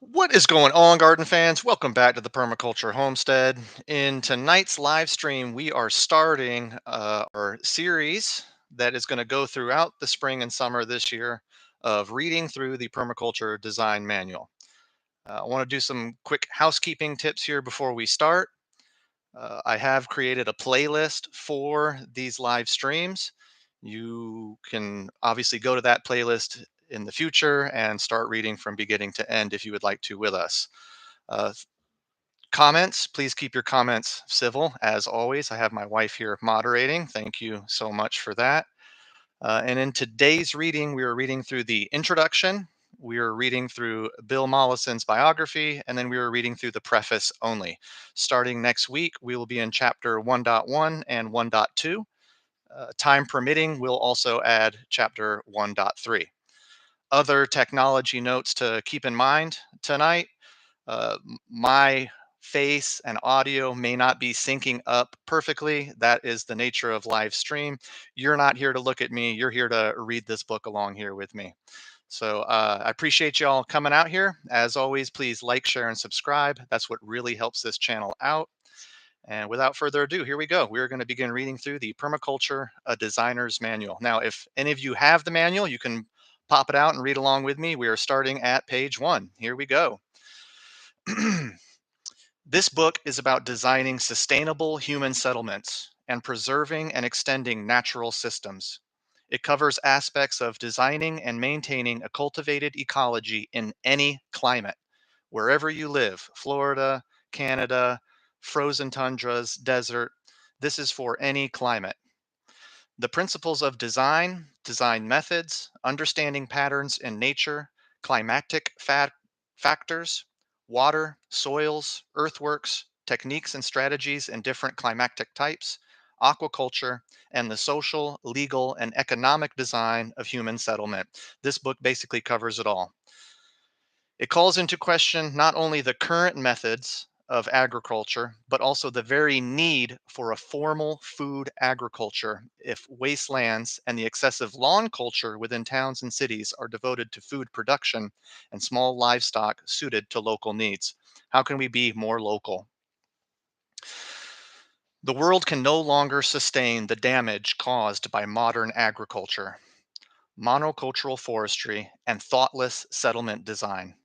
What is going on, garden fans? Welcome back to the Permaculture Homestead. In tonight's live stream, we are starting our series that is going to go throughout the spring and summer this year of reading through the Permaculture Design Manual. I want to do some quick housekeeping tips here before we start. I have created a playlist for these live streams. You can obviously go to that playlist in the future and start reading from beginning to end if you would like to with us. Uh, Comments, please keep your comments civil as always. I have my wife here moderating. Thank you so much for that. And in today's reading, we are reading through the introduction. We are reading through Bill Mollison's biography, and then we are reading through the preface only. Starting next week, we will be in chapter 1.1 and 1.2. Time permitting, we'll also add chapter 1.3. Other technology notes to keep in mind tonight. My face and audio may not be syncing up perfectly. That is the nature of live stream. You're not here to look at me. You're here to read this book along here with me. So I appreciate y'all coming out here. As always, please like, share, and subscribe. That's what really helps this channel out. And without further ado, here we go. We're going to begin reading through the Permaculture A Designer's Manual. Now, if any of you have the manual, you can pop it out and read along with me. We are starting at page 1. Here we go. This book is about designing sustainable human settlements and preserving and extending natural systems. It covers aspects of designing and maintaining a cultivated ecology in any climate, wherever you live: Florida, Canada, frozen tundras, desert. This is for any climate. The principles of design, design methods, understanding patterns in nature, climatic factors, water, soils, earthworks, techniques and strategies in different climatic types, aquaculture, and the social, legal, and economic design of human settlement. This book basically covers it all. It calls into question not only the current methods of agriculture, but also the very need for a formal food agriculture if wastelands and the excessive lawn culture within towns and cities are devoted to food production and small livestock suited to local needs. How can we be more local? The world can no longer sustain the damage caused by modern agriculture, monocultural forestry, and thoughtless settlement design.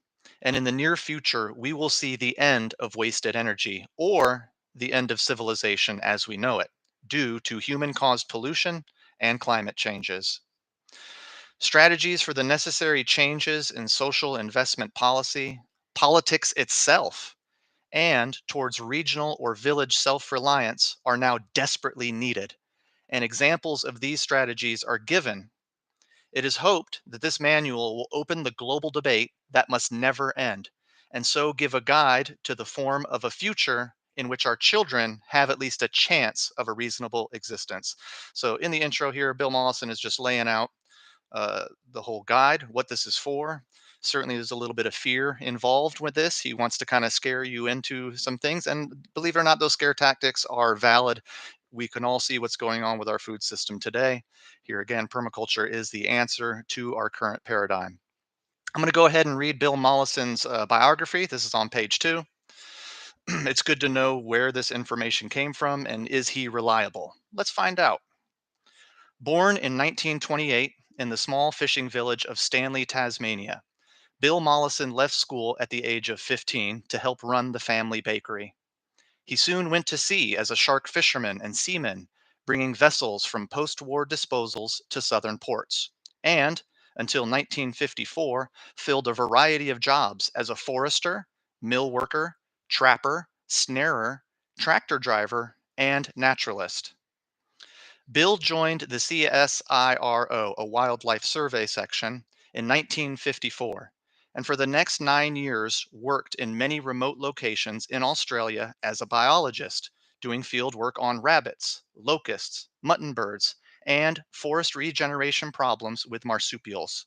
And in the near future, we will see the end of wasted energy or the end of civilization as we know it due to human caused pollution and climate changes. Strategies for the necessary changes in social investment policy, politics itself, and towards regional or village self reliance are now desperately needed. And examples of these strategies are given. It is hoped that this manual will open the global debate that must never end, and so give a guide to the form of a future in which our children have at least a chance of a reasonable existence. So, in the intro here, Bill Mollison is just laying out the whole guide, what this is for. Certainly, there's a little bit of fear involved with this. He wants to kind of scare you into some things. And believe it or not, those scare tactics are valid. We can all see what's going on with our food system today. Here again, permaculture is the answer to our current paradigm. I'm going to go ahead and read Bill Mollison's biography. This is on page 2. It's good to know where this information came from and is he reliable? Let's find out. Born in 1928 in the small fishing village of Stanley, Tasmania, Bill Mollison left school at the age of 15 to help run the family bakery. He soon went to sea as a shark fisherman and seaman, bringing vessels from post war disposals to southern ports, and, until 1954, filled a variety of jobs as a forester, mill worker, trapper, snarer, tractor driver, and naturalist. Bill joined the CSIRO, a wildlife survey section, in 1954, and for the next 9 years worked in many remote locations in Australia as a biologist, doing field work on rabbits, locusts, mutton birds, and forest regeneration problems with marsupials.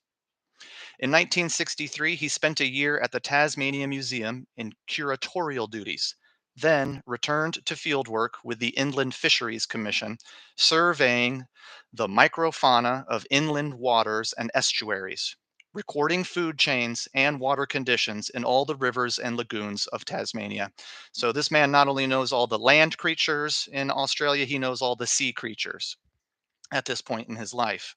In 1963, he spent a year at the Tasmania Museum in curatorial duties, then returned to fieldwork with the Inland Fisheries Commission, surveying the microfauna of inland waters and estuaries. recording food chains and water conditions in all the rivers and lagoons of Tasmania. So this man not only knows all the land creatures in Australia, he knows all the sea creatures at this point in his life.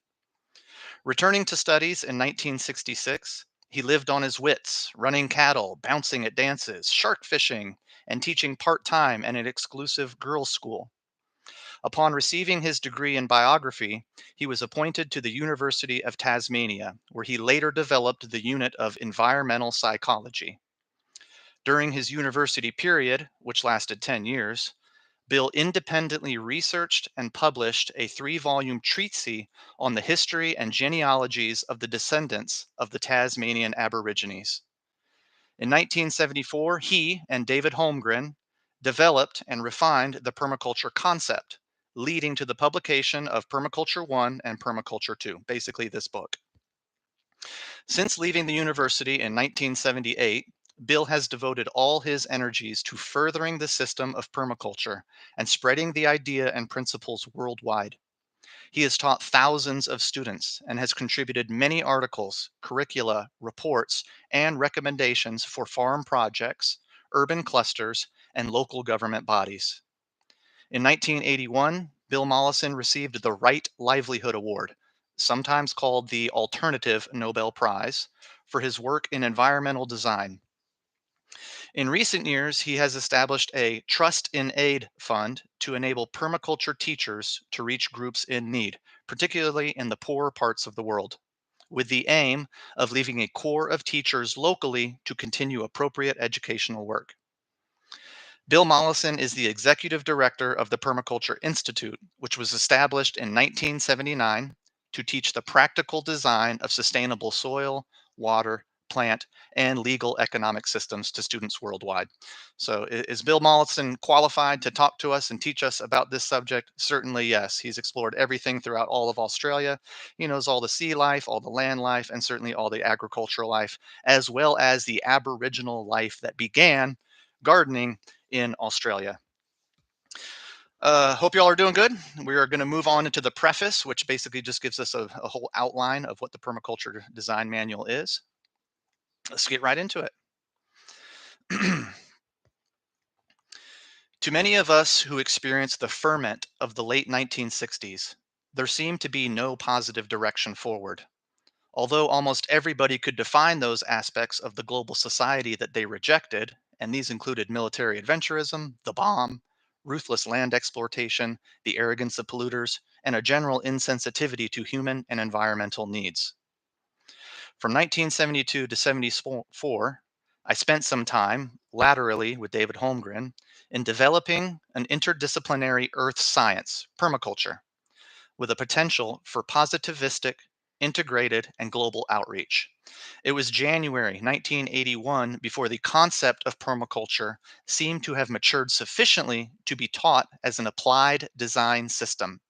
Returning to studies in 1966, he lived on his wits, running cattle, bouncing at dances, shark fishing, and teaching part time at an exclusive girls' school. Upon receiving his degree in biography, he was appointed to the University of Tasmania, where he later developed the unit of environmental psychology. During his university period, which lasted 10 years, Bill independently researched and published a 3 volume treatise on the history and genealogies of the descendants of the Tasmanian Aborigines. In 1974, he and David Holmgren developed and refined the permaculture concept, leading to the publication of Permaculture 1 and Permaculture 2, basically this book. Since leaving the university in 1978, Bill has devoted all his energies to furthering the system of permaculture and spreading the idea and principles worldwide. He has taught thousands of students and has contributed many articles, curricula, reports, and recommendations for farm projects, urban clusters, and local government bodies. In 1981, Bill Mollison received the Right Livelihood Award, sometimes called the Alternative Nobel Prize, for his work in environmental design. In recent years, he has established a Trust in Aid fund to enable permaculture teachers to reach groups in need, particularly in the poorer parts of the world, with the aim of leaving a core of teachers locally to continue appropriate educational work. Bill Mollison is the executive director of the Permaculture Institute, which was established in 1979 to teach the practical design of sustainable soil, water, plant, and legal economic systems to students worldwide. So, is Bill Mollison qualified to talk to us and teach us about this subject? Certainly, yes. He's explored everything throughout all of Australia. He knows all the sea life, all the land life, and certainly all the agricultural life, as well as the Aboriginal life that began gardening in Australia. Hope y'all are doing good. We are going to move on into the preface, which basically just gives us a whole outline of what the Permaculture Design Manual is. Let's get right into it. To many of us who experienced the ferment of the late 1960s, there seemed to be no positive direction forward. Although almost everybody could define those aspects of the global society that they rejected, and these included military adventurism, the bomb, ruthless land exploitation, the arrogance of polluters, and a general insensitivity to human and environmental needs. From 1972 to 74, I spent some time laterally with David Holmgren in developing an interdisciplinary earth science, permaculture, with a potential for positivistic, integrated, and global outreach. It was January 1981 before the concept of permaculture seemed to have matured sufficiently to be taught as an applied design system.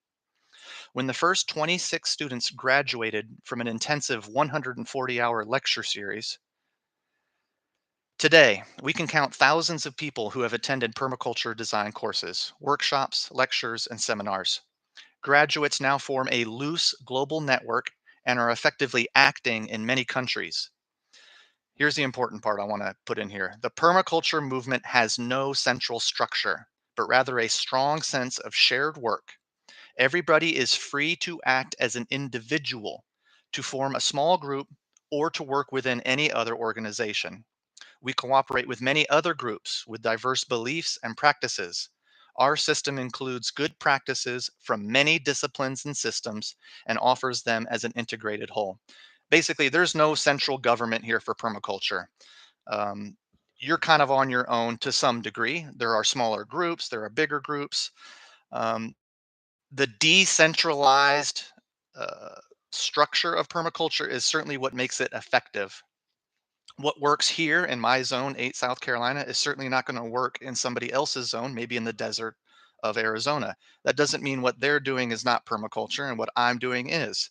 When the first 26 students graduated from an intensive 140-hour lecture series, today we can count thousands of people who have attended permaculture design courses, workshops, lectures, and seminars. Graduates now form a loose global network and are effectively acting in many countries. Here's the important part I want to put in here. The permaculture movement has no central structure, but rather a strong sense of shared work. Everybody is free to act as an individual, to form a small group, or to work within any other organization. We cooperate with many other groups with diverse beliefs and practices. Our system includes good practices from many disciplines and systems and offers them as an integrated whole. Basically, there's no central government here for permaculture. Um, you're kind of on your own to some degree. There are smaller groups, there are bigger groups. Um, the decentralized uh, structure of permaculture is certainly what makes it effective. What works here in my zone, 8 South Carolina, is certainly not going to work in somebody else's zone, maybe in the desert of Arizona. That doesn't mean what they're doing is not permaculture and what I'm doing is.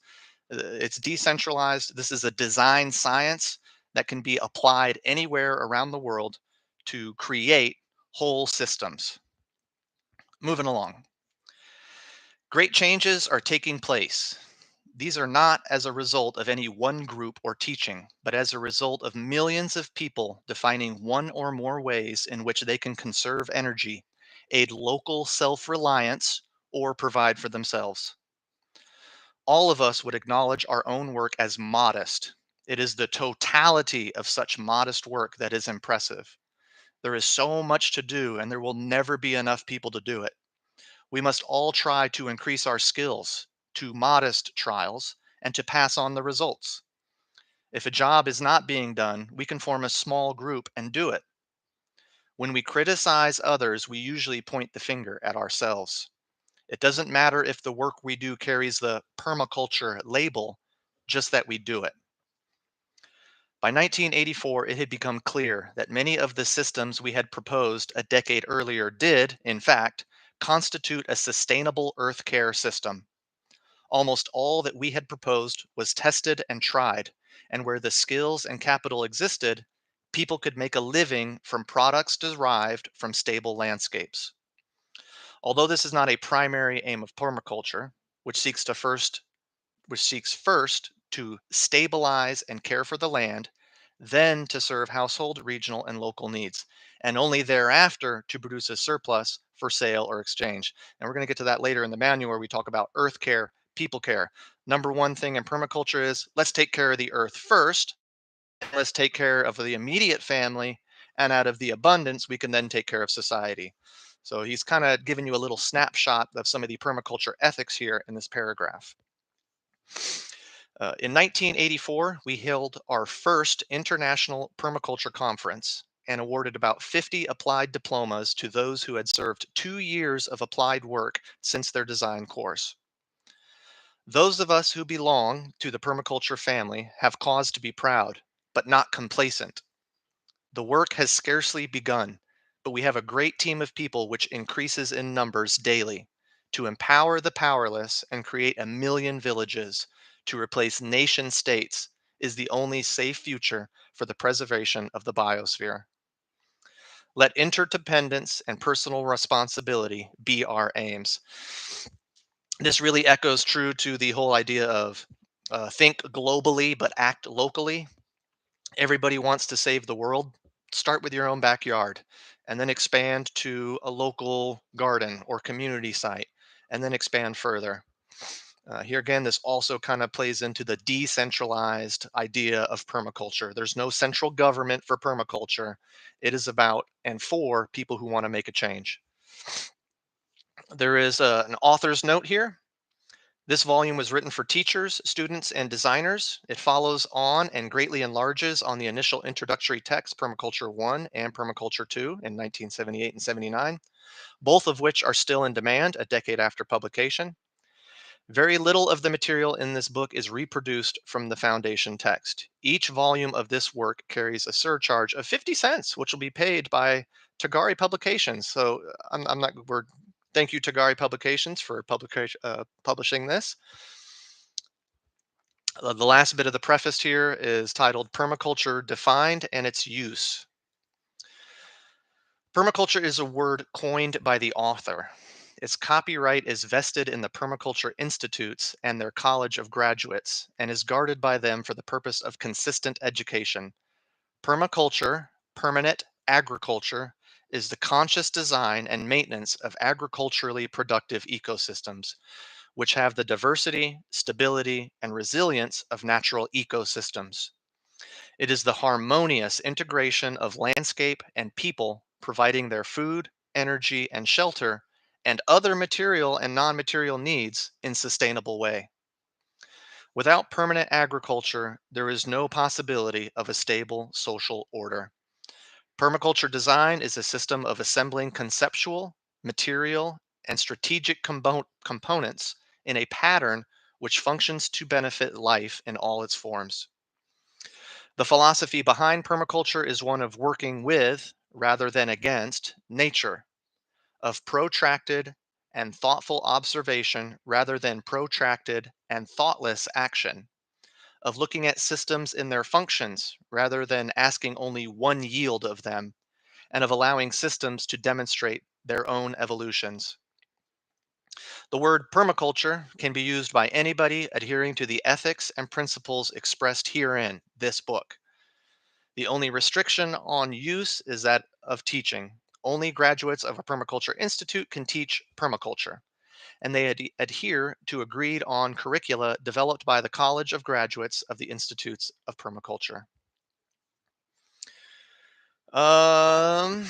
It's decentralized. This is a design science that can be applied anywhere around the world to create whole systems. Moving along. Great changes are taking place. These are not as a result of any one group or teaching, but as a result of millions of people defining one or more ways in which they can conserve energy, aid local self reliance, or provide for themselves. All of us would acknowledge our own work as modest. It is the totality of such modest work that is impressive. There is so much to do, and there will never be enough people to do it. We must all try to increase our skills to modest trials and to pass on the results. If a job is not being done, we can form a small group and do it. When we criticize others, we usually point the finger at ourselves. It doesn't matter if the work we do carries the permaculture label, just that we do it. By 1984, it had become clear that many of the systems we had proposed a decade earlier did, in fact, constitute a sustainable earth care system. Almost all that we had proposed was tested and tried, and where the skills and capital existed, people could make a living from products derived from stable landscapes. Although this is not a primary aim of permaculture, which seeks to first which seeks first to stabilize and care for the land, then to serve household, regional, and local needs, and only thereafter to produce a surplus for sale or exchange. And we're going to get to that later in the manual where we talk about earth care, people care. Number one thing in permaculture is let's take care of the earth first, and let's take care of the immediate family, and out of the abundance, we can then take care of society. So he's kind of giving you a little snapshot of some of the permaculture ethics here in this paragraph. In 1984, we held our first international permaculture conference and awarded about 50 applied diplomas to those who had served 2 years of applied work since their design course. Those of us who belong to the permaculture family have cause to be proud, but not complacent. The work has scarcely begun, but we have a great team of people which increases in numbers daily to empower the powerless and create a million villages to replace nation states is the only safe future for the preservation of the biosphere. Let interdependence and personal responsibility be our aims. This really echoes true to the whole idea of think globally but act locally. Everybody wants to save the world. Start with your own backyard and then expand to a local garden or community site and then expand further. Here again, this also kind of plays into the decentralized idea of permaculture. There's no central government for permaculture. It is about and for people who want to make a change. There is an author's note here. This volume was written for teachers, students, and designers. It follows on and greatly enlarges on the initial introductory text, Permaculture 1 and Permaculture 2 in 1978 and 79, both of which are still in demand a decade after publication. Very little of the material in this book is reproduced from the foundation text. Each volume of this work carries a surcharge of 50 cents, which will be paid by Tagari Publications. So I'm not, we're, thank you, Tagari Publications, for publishing this. The last bit of the preface here is titled Permaculture Defined and Its Use. Permaculture is a word coined by the author. Its copyright is vested in the Permaculture Institutes and their College of Graduates and is guarded by them for the purpose of consistent education. Permaculture, permanent agriculture, is the conscious design and maintenance of agriculturally productive ecosystems, which have the diversity, stability, and resilience of natural ecosystems. It is the harmonious integration of landscape and people providing their food, energy, and shelter, and other material and non material needs in sustainable way. Without permanent agriculture, there is no possibility of a stable social order. Permaculture design is a system of assembling conceptual, material, and strategic components in a pattern which functions to benefit life in all its forms. The philosophy behind permaculture is one of working with, rather than against, nature, of protracted and thoughtful observation rather than protracted and thoughtless action, of looking at systems in their functions rather than asking only one yield of them, and of allowing systems to demonstrate their own evolutions. The word permaculture can be used by anybody adhering to the ethics and principles expressed herein, this book. The only restriction on use is that of teaching. Only graduates of a permaculture institute can teach permaculture, and they adhere to agreed on curricula developed by the College of Graduates of the Institutes of Permaculture. Um,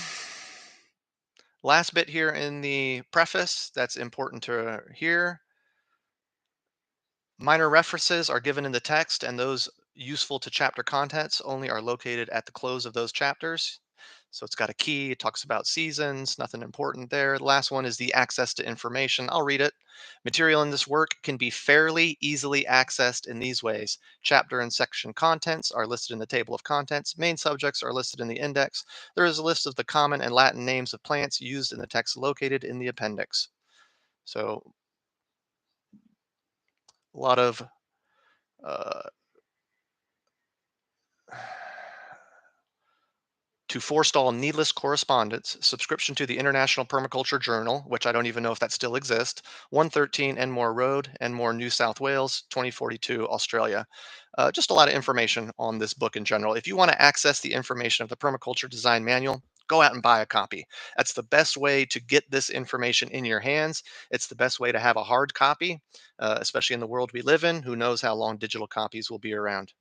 Last bit here in the preface that's important to hear. Minor references are given in the text, and those useful to chapter contents only are located at the close of those chapters. So it's got a key, it talks about seasons, nothing important there. The last one is the access to information. I'll read it. Material in this work can be fairly easily accessed in these ways. Chapter and section contents are listed in the table of contents. Main subjects are listed in the index. There is a list of the common and Latin names of plants used in the text located in the appendix. So a lot of uh, to forestall needless correspondence, subscription to the International Permaculture Journal, which I don't even know if that still exists, 113 Enmore Road, Enmore, New South Wales, 2042, Australia. Just a lot of information on this book in general. If you want to access the information of the Permaculture Design Manual, go out and buy a copy. That's the best way to get this information in your hands. It's the best way to have a hard copy, especially in the world we live in. Who knows how long digital copies will be around?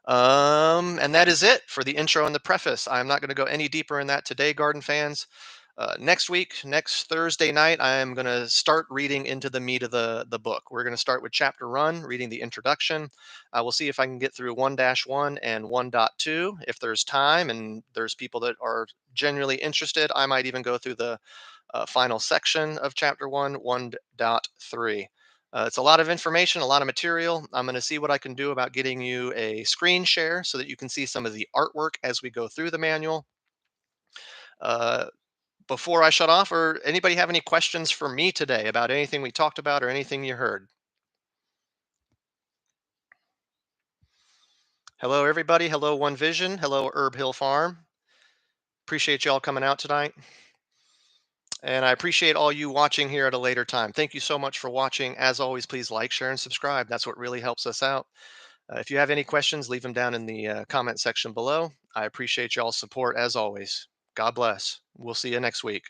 And that is it for the intro and the preface. I'm not going to go any deeper in that today, garden fans. Next week, next Thursday night, I am going to start reading into the meat of the book. We're going to start with chapter 1, reading the introduction. I will see if I can get through 1-1 and 1.2. If there's time and there's people that are genuinely interested, I might even go through the final section of chapter 1, 1.3. It's a lot of information, a lot of material. I'm going to see what I can do about getting you a screen share so that you can see some of the artwork as we go through the manual. Uh, Before I shut off, or anybody have any questions for me today about anything we talked about or anything you heard? Hello, everybody. Hello, One Vision. Hello, Herb Hill Farm. Appreciate y'all coming out tonight. And I appreciate all you watching here at a later time. Thank you so much for watching. As always, please like, share, and subscribe. That's what really helps us out. If you have any questions, leave them down in the comment section below. I appreciate y'all's support as always. God bless. We'll see you next week.